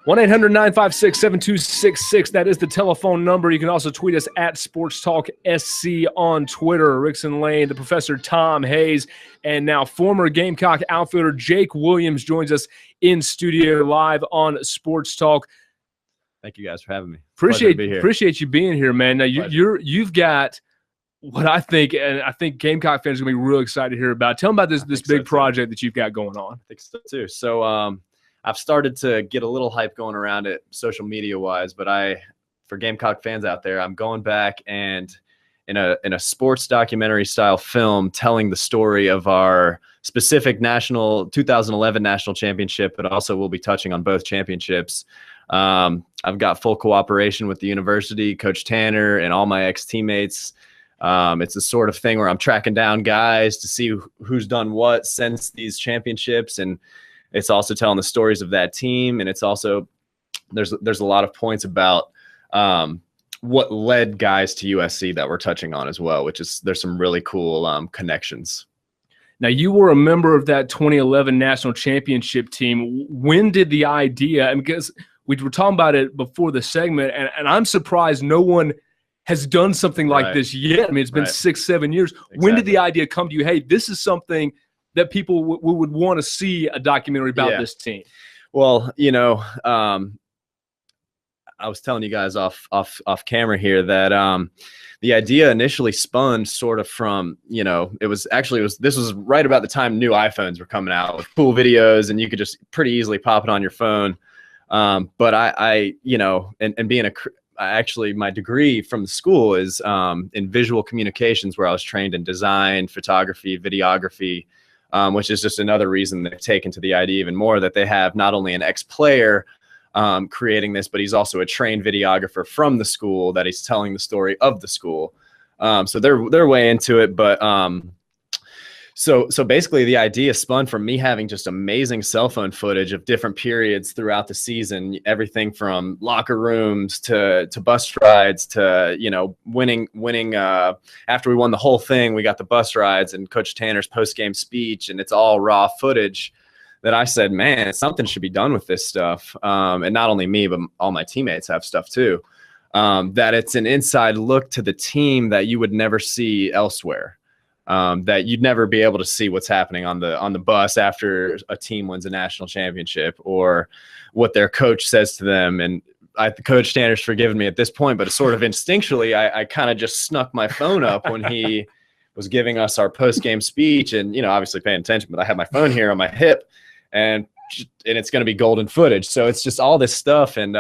1-800-956-7266. That is the telephone number. You can also tweet us at SportsTalkSC on Twitter. Rickson Lane, the Professor Tom Hayes, and now former Gamecock outfielder Jake Williams joins us in studio live on Sports Talk. Thank you guys for having me. Appreciate you being here, man. Now you've got what I think, and I think Gamecock fans are going to be real excited to hear about. Tell them about this big project that you've got going on. I think so too. So I've started to get a little hype going around it social media wise, but for Gamecock fans out there, I'm going back and in a sports documentary style film telling the story of our specific 2011 national championship, but also we'll be touching on both championships. I've got full cooperation with the university, Coach Tanner, and all my ex-teammates. It's the sort of thing where I'm tracking down guys to see who's done what since these championships, and it's also telling the stories of that team. And it's also there's a lot of points about what led guys to USC that we're touching on as well, which is there's some really cool connections. Now, you were a member of that 2011 national championship team. When did the idea, and because we were talking about it before the segment, and I'm surprised no one has done something like this yet. I mean, it's been 6-7 years. Exactly. When did the idea come to you? Hey, this is something that people would want to see a documentary about this team. Well, I was telling you guys off camera here that the idea initially spun sort of from, this was right about the time new iPhones were coming out with cool videos, and you could just pretty easily pop it on your phone. But actually my degree from the school is in visual communications, where I was trained in design, photography, videography, which is just another reason they've taken to the idea even more, that they have not only an ex-player creating this, but he's also a trained videographer from the school that he's telling the story of the school. So they're way into it, but so basically the idea spun from me having just amazing cell phone footage of different periods throughout the season, everything from locker rooms to bus rides to, winning after we won the whole thing, we got the bus rides and Coach Tanner's post-game speech, and it's all raw footage that I said, man, something should be done with this stuff. And not only me, but all my teammates have stuff too. That it's an inside look to the team that you would never see elsewhere. That you'd never be able to see what's happening on the bus after a team wins a national championship, or what their coach says to them. And Coach Tanner's forgiven me at this point, but sort of instinctually, I kind of just snuck my phone up when he was giving us our post-game speech, and obviously paying attention, but I had my phone here on my hip, and it's going to be golden footage. So it's just all this stuff, and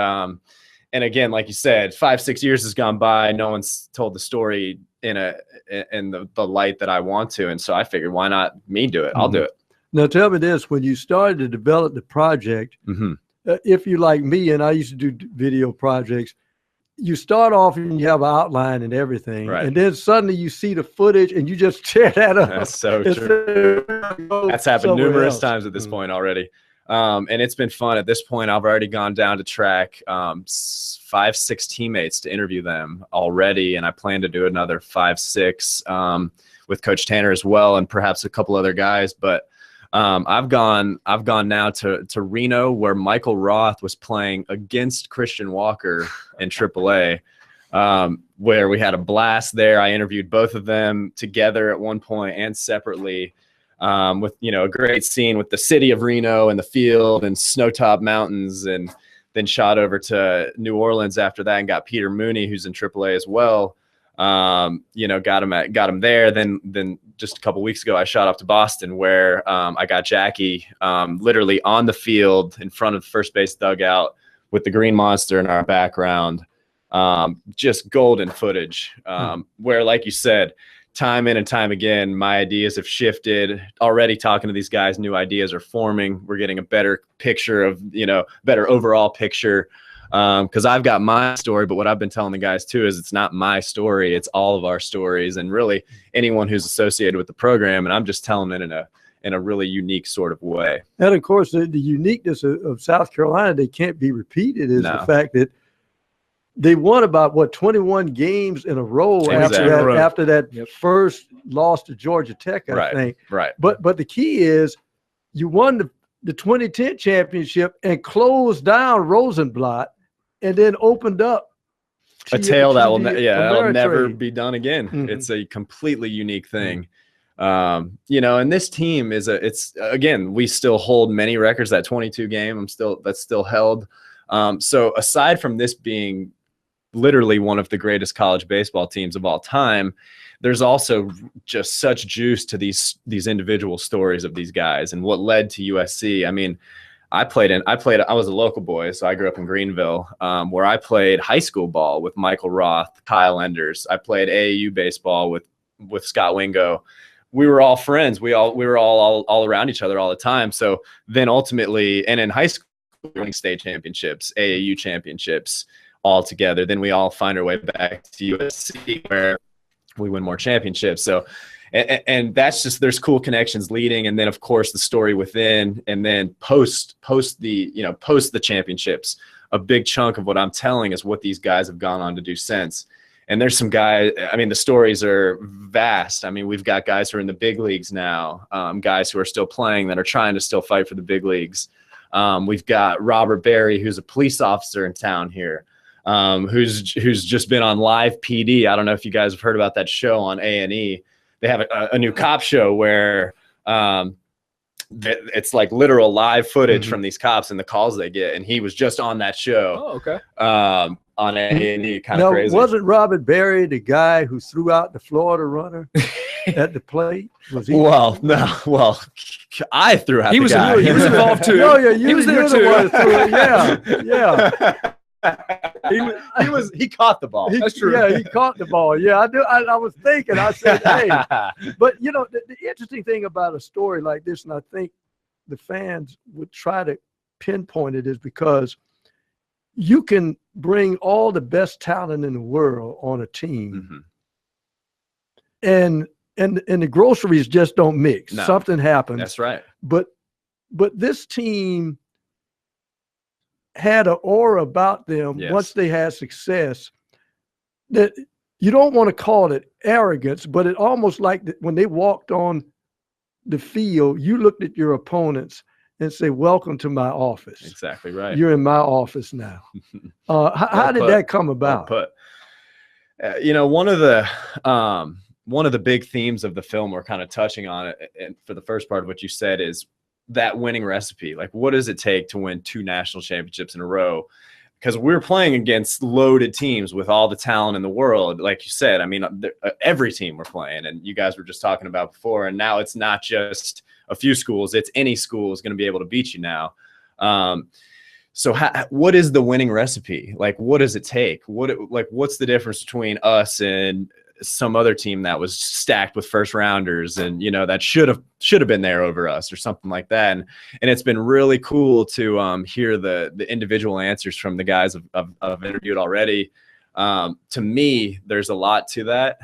again, like you said, 5-6 years has gone by, no one's told the story in the light that I want to, and so I figured, why not me do it? I'll do it. Now tell me this: when you started to develop the project, if you like me, and I used to do video projects, you start off and you have an outline and everything, and then suddenly you see the footage and you just tear that up. That's so true. That's happened numerous times at this point already. And it's been fun. At this point, I've already gone down to track 5-6 teammates to interview them already, and I plan to do another 5-6 with Coach Tanner as well, and perhaps a couple other guys. But I've gone now to Reno, where Michael Roth was playing against Christian Walker in AAA, where we had a blast there. I interviewed both of them together at one point and separately. With a great scene with the city of Reno and the field and snow-topped mountains, and then shot over to New Orleans after that and got Peter Mooney, who's in AAA as well. Got him there. Then just a couple weeks ago, I shot up to Boston, where I got Jackie literally on the field in front of the first base dugout with the green monster in our background. Just golden footage, where, like you said, time in and time again, my ideas have shifted. Already talking to these guys, new ideas are forming. We're getting a better picture of, better overall picture. Because I've got my story, but what I've been telling the guys too is it's not my story, it's all of our stories, and really anyone who's associated with the program. And I'm just telling it in a really unique sort of way. And of course, the uniqueness of South Carolina, they can't be repeated, is the fact that they won about 21 games in a row after that first loss to Georgia Tech, I think. Right. But the key is you won the 2010 championship and closed down Rosenblatt and then opened up a tale that will never be done again. Mm-hmm. It's a completely unique thing. And this team it's again, we still hold many records. That 22 game, that's still held. So aside from this being literally one of the greatest college baseball teams of all time, there's also just such juice to these individual stories of these guys and what led to USC. I mean, I was a local boy, so I grew up in Greenville, where I played high school ball with Michael Roth, Kyle Enders. I played AAU baseball with Scott Wingo. We were all friends. We were all around each other all the time. So then ultimately, and in high school, winning state championships, AAU championships all together. Then we all find our way back to USC where we win more championships. So, and that's just, there's cool connections leading. And then of course the story within, and then post the championships, a big chunk of what I'm telling is what these guys have gone on to do since. And there's some guys, I mean, the stories are vast. I mean, we've got guys who are in the big leagues now, guys who are still playing that are trying to still fight for the big leagues. We've got Robert Berry, who's a police officer in town here, who's just been on Live PD. I don't know if you guys have heard about that show on A&E. They have a new cop show where it's like literal live footage from these cops and the calls they get. And he was just on that show. Oh, okay. On A&E, kind of crazy. Wasn't Robert Berry the guy who threw out the Florida runner at the plate? Was he? Well, no. Well, I threw out the guy. He was involved too. Oh, yeah, he was there too. Yeah. He caught the ball. That's true. Yeah, he caught the ball. Yeah, I do. I was thinking. I said, hey, but the interesting thing about a story like this, and I think the fans would try to pinpoint it, is because you can bring all the best talent in the world on a team, and the groceries just don't mix. No, something happens. That's right. But this team had an aura about them once they had success that you don't want to call it arrogance, but it almost like when they walked on the field, you looked at your opponents and say, "Welcome to my office." Exactly right. You're in my office now. How did that come about? One of the big themes of the film, we're kind of touching on it, and for the first part of what you said, is that winning recipe. Like, what does it take to win 2 national championships in a row? Because we're playing against loaded teams with all the talent in the world. Like you said, I mean, every team we're playing, and you guys were just talking about before, and now it's not just a few schools, it's any school is going to be able to beat you now. So what is the winning recipe? Like, what does it take? What's the difference between us and some other team that was stacked with first rounders and that should have been there over us or something like that? And it's been really cool to hear the individual answers from the guys I've interviewed already. To me, there's a lot to that.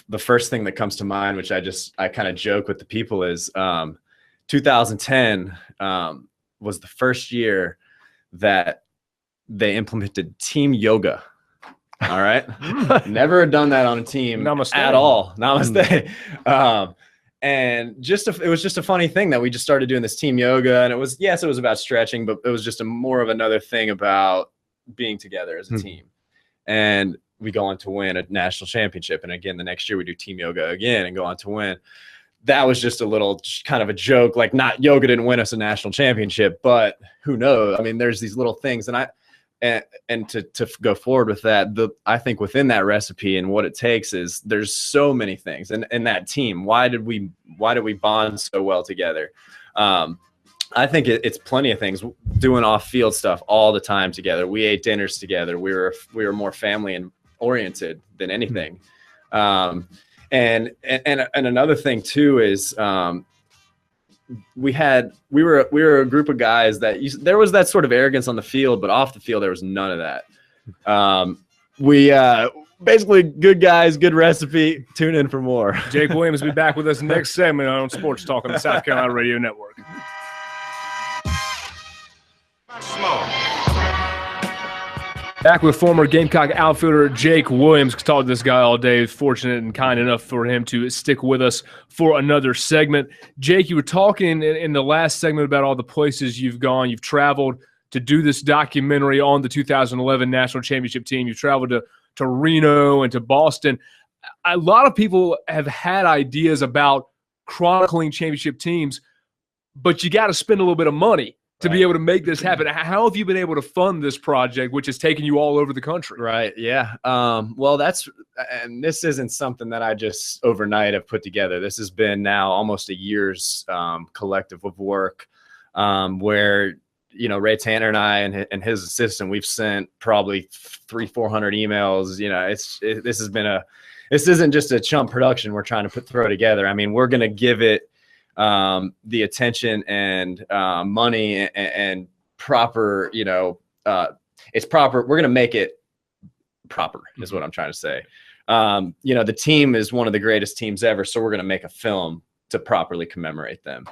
The first thing that comes to mind, which I kind of joke with the people, is 2010 was the first year that they implemented team yoga. All right. Never had done that on a team at all. Namaste. And it was just a funny thing that we just started doing this team yoga. And it was about stretching, but it was just more of another thing about being together as a team. And we go on to win a national championship. And again, the next year we do team yoga again and go on to win. That was just a little kind of a joke. Like, not yoga didn't win us a national championship, but who knows? I mean, there's these little things. And to go forward with that, I think within that recipe and what it takes is there's so many things. And that team, why did we bond so well together? I think it's plenty of things. Doing off-field stuff all the time together. We ate dinners together. We were more family and oriented than anything. And another thing too is we were a group of guys that there was that sort of arrogance on the field, but off the field there was none of that. We basically good guys, good recipe. Tune in for more. Jake Williams will be back with us next segment on Sports Talk on the South Carolina Radio Network. Back with former Gamecock outfielder Jake Williams. Talked to this guy all day. Was fortunate and kind enough for him to stick with us for another segment. Jake, you were talking in the last segment about all the places you've gone. You've traveled to do this documentary on the 2011 National Championship team. You've traveled to Reno and to Boston. A lot of people have had ideas about chronicling championship teams, but you got to spend a little bit of money to be able to make this happen. How have you been able to fund this project, which has taken you all over the country? Right. Yeah. Well, and this isn't something that I just overnight have put together. This has been now almost a year's collective of work where, Ray Tanner and I and his assistant, we've sent probably 300-400 emails. This isn't just a chump production we're trying to throw together. I mean, we're going to give it the attention and money and proper, it's proper. We're going to make it proper is what I'm trying to say. The team is one of the greatest teams ever. So we're going to make a film to properly commemorate them.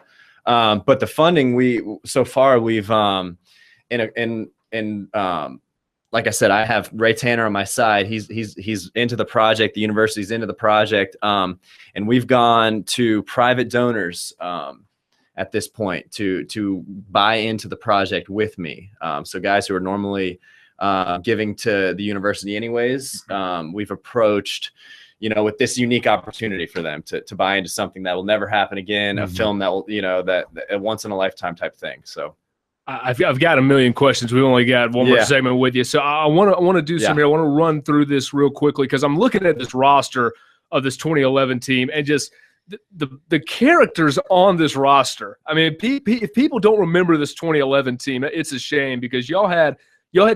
But the funding we've like I said, I have Ray Tanner on my side. He's into the project. The university's into the project. And we've gone to private donors at this point to buy into the project with me. So guys who are normally giving to the university anyways, we've approached, with this unique opportunity for them to buy into something that will never happen again, a film that will, that a once in a lifetime type thing. So I've got a million questions. We've only got one more segment with you. So I want to do some here. I want to run through this real quickly because I'm looking at this roster of this 2011 team and just the characters on this roster. I mean, if people don't remember this 2011 team, it's a shame because y'all had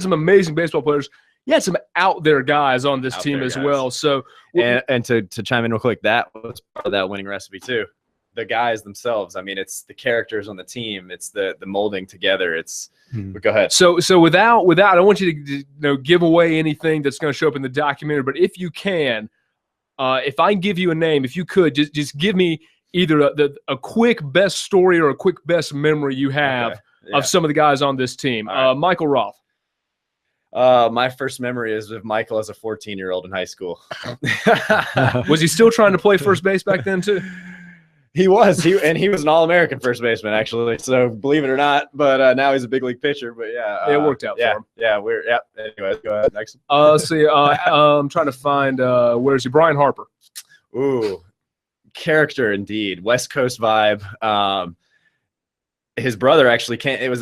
some amazing baseball players. You had some out there guys on this team as well. So and to chime in real quick, that was part of that winning recipe too. The guys themselves. I mean, it's the characters on the team. It's the molding together. But go ahead. So without, I don't want you to give away anything that's going to show up in the documentary. But if you can, if I give you a name, if you could just give me either a quick best story or a quick best memory you have of some of the guys on this team. Right. Michael Roth. My first memory is of Michael as a 14-year-old in high school. Was he still trying to play first base back then too? He was. He was an All-American first baseman, actually. So believe it or not, but now he's a big league pitcher. But it worked out for him. Yeah, Anyway, go ahead. Next. See, I'm trying to find where's he? Brian Harper. Ooh, character indeed. West Coast vibe. His brother actually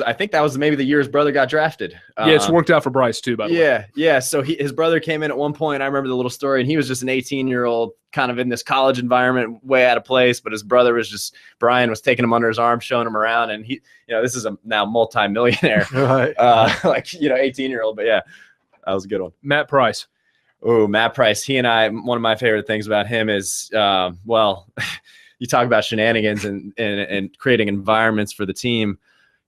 I think that was maybe the year his brother got drafted. It's worked out for Bryce too, by the way. Yeah. So his brother came in at one point. I remember the little story, and he was just an 18-year-old kind of in this college environment, way out of place. But his brother Brian was taking him under his arm, showing him around. And he, this is a now multi-millionaire, right? 18-year-old. But yeah, that was a good one. Matt Price. Oh, Matt Price. He and I, one of my favorite things about him is, you talk about shenanigans and creating environments for the team.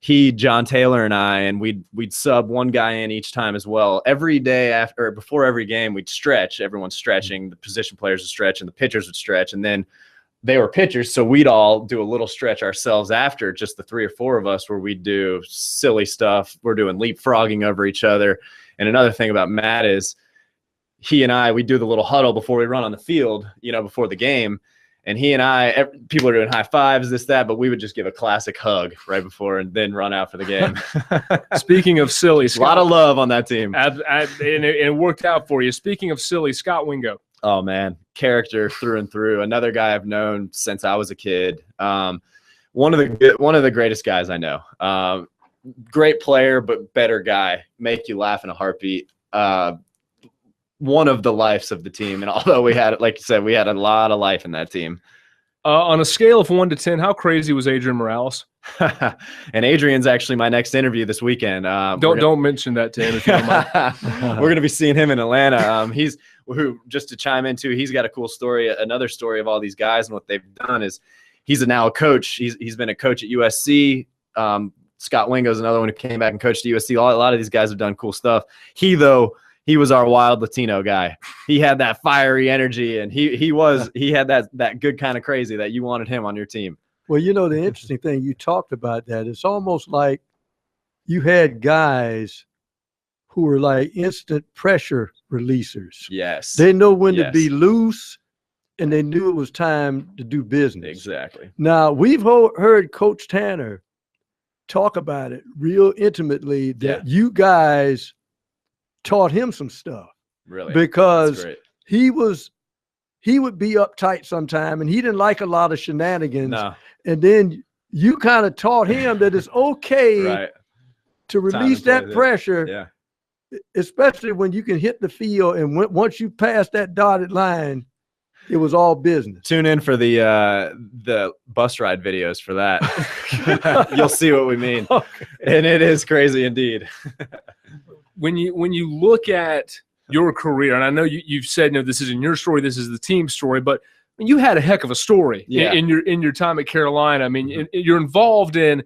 John Taylor and I, and we'd sub one guy in each time as well. Every day before every game, we'd stretch. Everyone's stretching. The position players would stretch and the pitchers would stretch. And then they were pitchers, so we'd all do a little stretch ourselves after, just the 3 or 4 of us, where we'd do silly stuff. We're doing leapfrogging over each other. And another thing about Matt is he and I, we do the little huddle before we run on the field, before the game. And he and I, people are doing high fives, this, that, but we would just give a classic hug right before and then run out for the game. Speaking of silly, Scott, a lot of love on that team. And it worked out for you. Speaking of silly, Scott Wingo. Oh, man. Character through and through. Another guy I've known since I was a kid. One of the greatest guys I know. Great player, but better guy. Make you laugh in a heartbeat. One of the lives of the team. And although we had, like you said, we had a lot of life in that team. On a scale of 1 to 10, how crazy was Adrian Morales? And Adrian's actually my next interview this weekend. Don't mention that to him if you don't mind. We're going to be seeing him in Atlanta. Just to chime in too, he's got a cool story. Another story of all these guys and what they've done is he's now a coach. He's been a coach at USC. Scott Wingo's another one who came back and coached at USC. A lot of these guys have done cool stuff. He was our wild Latino guy. He had that fiery energy, and he had that good kind of crazy that you wanted him on your team. Well, the interesting thing, you talked about that. It's almost like you had guys who are like instant pressure releasers. Yes. They know when to be loose, and they knew it was time to do business. Exactly. Now, we've heard Coach Tanner talk about it real intimately, that you guys taught him some stuff. Really? Because he would be uptight sometime, and he didn't like a lot of shenanigans. No. And then you kind of taught him that it's okay to release that pressure. Yeah. Especially when you can hit the field, and once you pass that dotted line, it was all business. Tune in for the bus ride videos for that. You'll see what we mean. Okay. And it is crazy indeed. When you look at your career, and I know you've said, this isn't your story, this is the team's story, but you had a heck of a story in your time at Carolina. I mean, you're involved in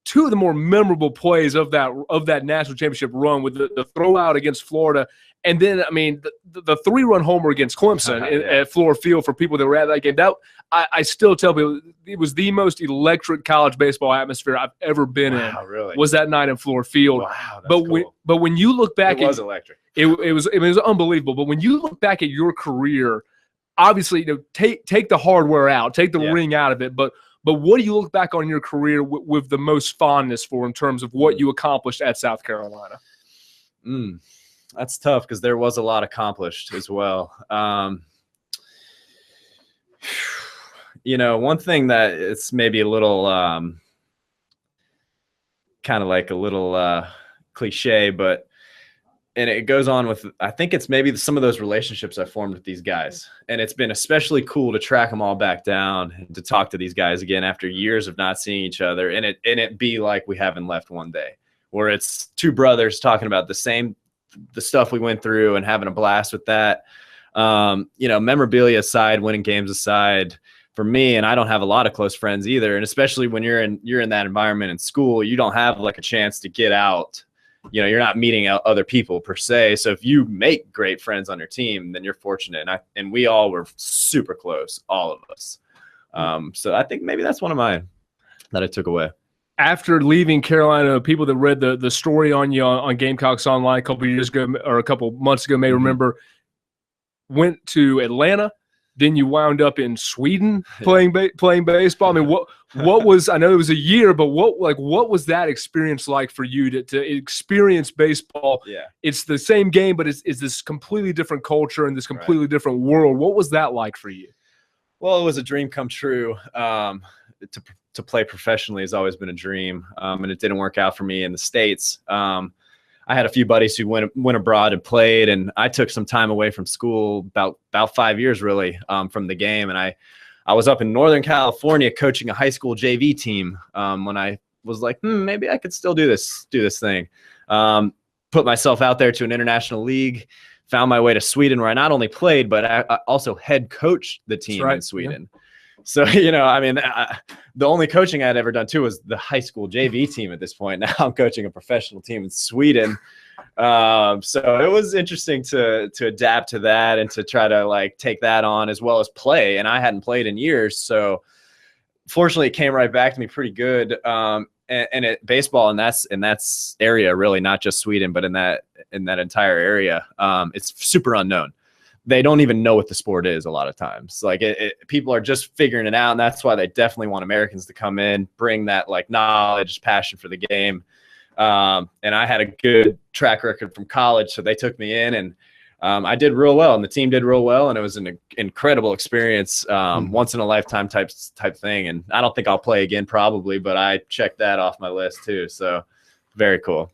two of the more memorable plays of that national championship run, with the throw out against Florida, and then the 3-run homer against Clemson at Fluor Field. For people that were at that game, that I still tell people it was the most electric college baseball atmosphere I've ever been in. Really? Was that night in Fluor Field? Wow, that's cool. But when you look back, it was electric. It was unbelievable. But when you look back at your career, obviously, take the hardware out, take the ring out of it, but what do you look back on your career with the most fondness for, in terms of what you accomplished at South Carolina? That's tough, because there was a lot accomplished as well. One thing that it's maybe a little kind of like a little cliche, and it goes on with, I think it's maybe some of those relationships I formed with these guys. And it's been especially cool to track them all back down and to talk to these guys again after years of not seeing each other. And it be like we haven't left one day, where it's two brothers talking about the stuff we went through and having a blast with that. Memorabilia aside, winning games aside, for me, and I don't have a lot of close friends either. And especially when you're in that environment in school, you don't have like a chance to get out. You're not meeting other people per se. So if you make great friends on your team, then you're fortunate. And we all were super close, all of us. So I think maybe that's one of mine that I took away. After leaving Carolina, people that read the story on you on Gamecocks Online a couple of years ago, or a couple months ago, may remember, went to Atlanta. Then you wound up in Sweden playing baseball. I mean, what was, I know it was a year, but what was that experience like for you to experience baseball? Yeah. It's the same game, but it's this completely different culture and this completely different world. What was that like for you? Well, it was a dream come true. To play professionally has always been a dream, and it didn't work out for me in the States. I had a few buddies who went abroad and played, and I took some time away from school, about 5 years really, from the game. And I was up in Northern California coaching a high school JV team when I was like, maybe I could still do this thing. Put myself out there to an international league, found my way to Sweden, where I not only played, but I also head coached the team in Sweden. Yeah. So, the only coaching I'd ever done too was the high school JV team at this point. Now I'm coaching a professional team in Sweden. So it was interesting to adapt to that and to try to take that on as well as play. And I hadn't played in years. So fortunately it came right back to me pretty good. And baseball in that area, really, not just Sweden, but in that entire area, it's super unknown. They don't even know what the sport is a lot of times. People are just figuring it out, and that's why they definitely want Americans to come in, bring that knowledge, passion for the game. And I had a good track record from college, so they took me in, and I did real well, and the team did real well, and it was an incredible experience, once in a lifetime type thing. And I don't think I'll play again probably, but I checked that off my list too. So very cool.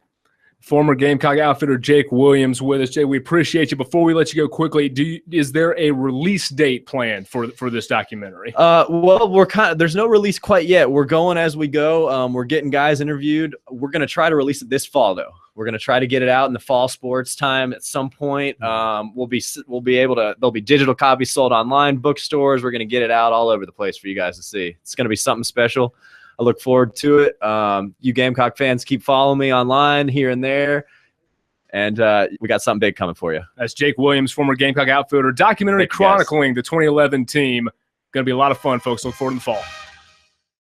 Former Gamecock outfitter Jake Williams with us. Jay, we appreciate you. Before we let you go quickly, is there a release date planned for this documentary? Well, there's no release quite yet. We're going as we go. We're getting guys interviewed. We're going to try to release it this fall, though. We're going to try to get it out in the fall sports time at some point. We'll be able to. There'll be digital copies sold online, bookstores. We're going to get it out all over the place for you guys to see. It's going to be something special. I look forward to it. You Gamecock fans, keep following me online here and there. And we got something big coming for you. That's Jake Williams, former Gamecock outfielder, documentary chronicling the 2011 team. Going to be a lot of fun, folks. Look forward to the fall.